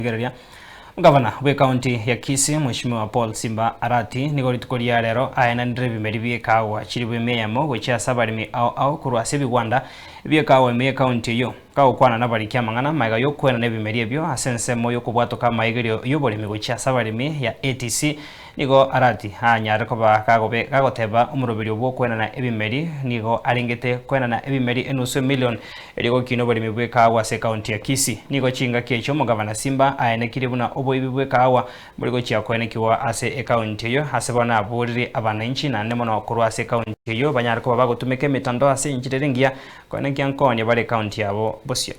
Gereria Gavana we county ya Kisii Mheshimiwa Paul Simba ARATI nigo ritukoria rero OENANIRE Ebimeri Biekahawa chiriwe meyamo gocha Abaremi au kurwase bigwanda Biekahawa me county yo kaukwana nabarikia mangana maiga yo kwena Ebimeri ebyo asense moyo kubwatoka maigerio yoboremi gocha Abaremi ya ATC nigo ARATI anyare koba kagoteba umurobiri obwo kwena na Ebimeri nigo aringete kwena na Ebimeri enusu million erigo kino boremi Biekahawa se county ya Kisii nigo chinga kecho Gavana Simba ayenekire buna obo Biekahawa muri gocha kwenekiwa ase county yo hasebona aburire abananchi na nemo no kurwa ase county yo banyare koba bagotumeke mitando ase inchirengia kwenekia nkonye bare county yabo bosio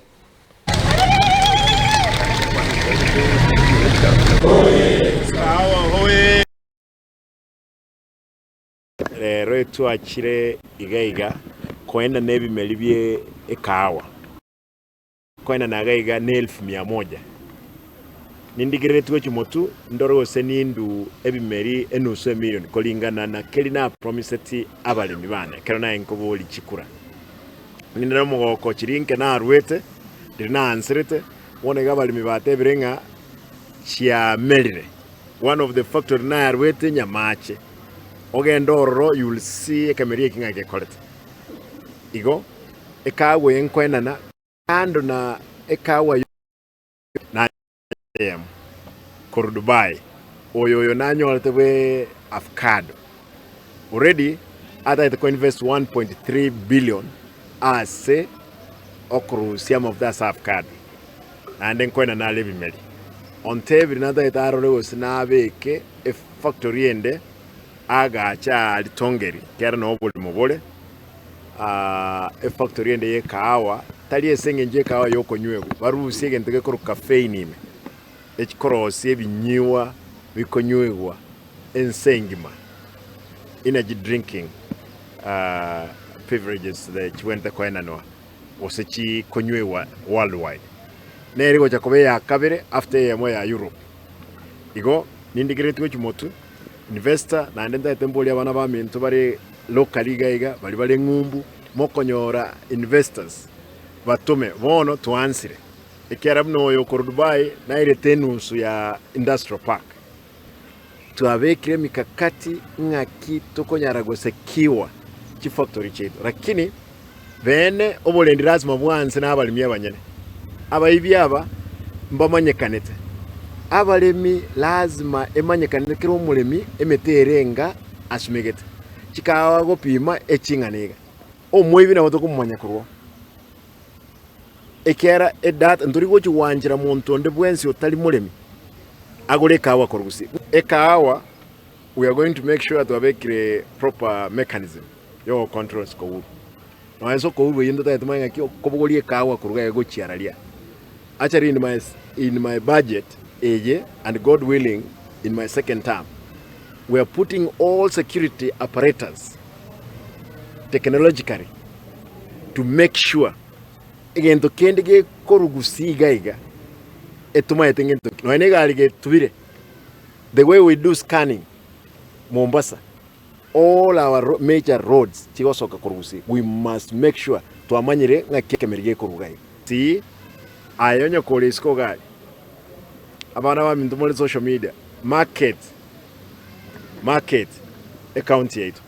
rero tuachire igaiga kwenda na Ebimeri Biekahawa kwenda na gaiga ni 1,100 nindigire tuwe chimotu ndoro senindu Ebimeri enusu million kolingana na kelina promiseti Abaremi bana kerona enkoboli chikura nindero mogoko chirinke na arwete dirina ansirete wone Abaremi bate birenga chia melire one of the factory na arwete nyamache ogendoro you will see Ebimeri kinga kolete igo ekawe enkwena na ando na ekawa na kor Dubai oyo nanyolte we avocado already ata ita invest 1.3 billion as okru some of that avocado and then kwena na Ebimeri on table nada ita arole na beke e factory ende aga cha litongeri kera no mobole e factory ende ye kahawa tali esenge nje kahawa yoko nywego barusiye ngenteke koro caffeine ime ekikorosi ebinyiwa bikonywegwa ensengima energy drinking beverages the chiwente kwenanwa osechi konywewa worldwide nerigo chakobe ya kabere after yamo ya Europe igo nindigirete chimotu investor na ndenda temboli abana ba mintu bari locally gaiga bali ngumbu mokonyora investors batume bono tuansire ekera mno yo kor Dubai na ile tenusu ya industrial park tuabekire mikakati ngaki tokonyaragose kiwa chi factory chetu lakini bene obolendi lazima bwanze na Abaremi abanyene abayibi aba mbamanyekanete Abaremi lazima emanyekanete kiro omulemi emeterenga asumegete chikawa gopima echinganega omwibi na batoko mumanya kurwo ekera edat ndurigo chiwanjira muntu onde bwensi otali mulemi agore kahawa korugusi ekahawa we are going to make sure to have a proper mechanism yo controls ko no eso ko ubu yendo tayatuma ngaki kobogoli ekahawa koruga GOCHI aralia actually in my budget age and God willing in my second term we are putting all security apparatus technologically to make sure again to kendige korugusi gaiga etuma etengento no enegalige tubire the way we do scanning Mombasa all our major roads chigosoka korugusi we must make sure to amanyire ngaki Ebimeri korugai si ayonyo kolesko gai abana ba mintu muri social media market account yetu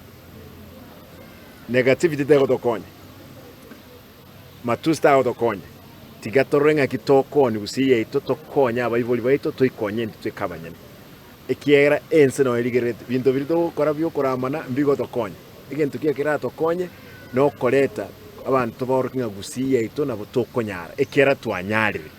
negativity tego tokonya matusta otokonya tigatorenga kitokoni usiye ito tokonya abayivoli baito toikonye twekabanyene ekiera ense no eligeret bintu birito korabyo koramana mbigo tokonya igento kiekera tokonye no koleta abantu borokinga gusiye ito nabo tokonyara ekiera twanyarire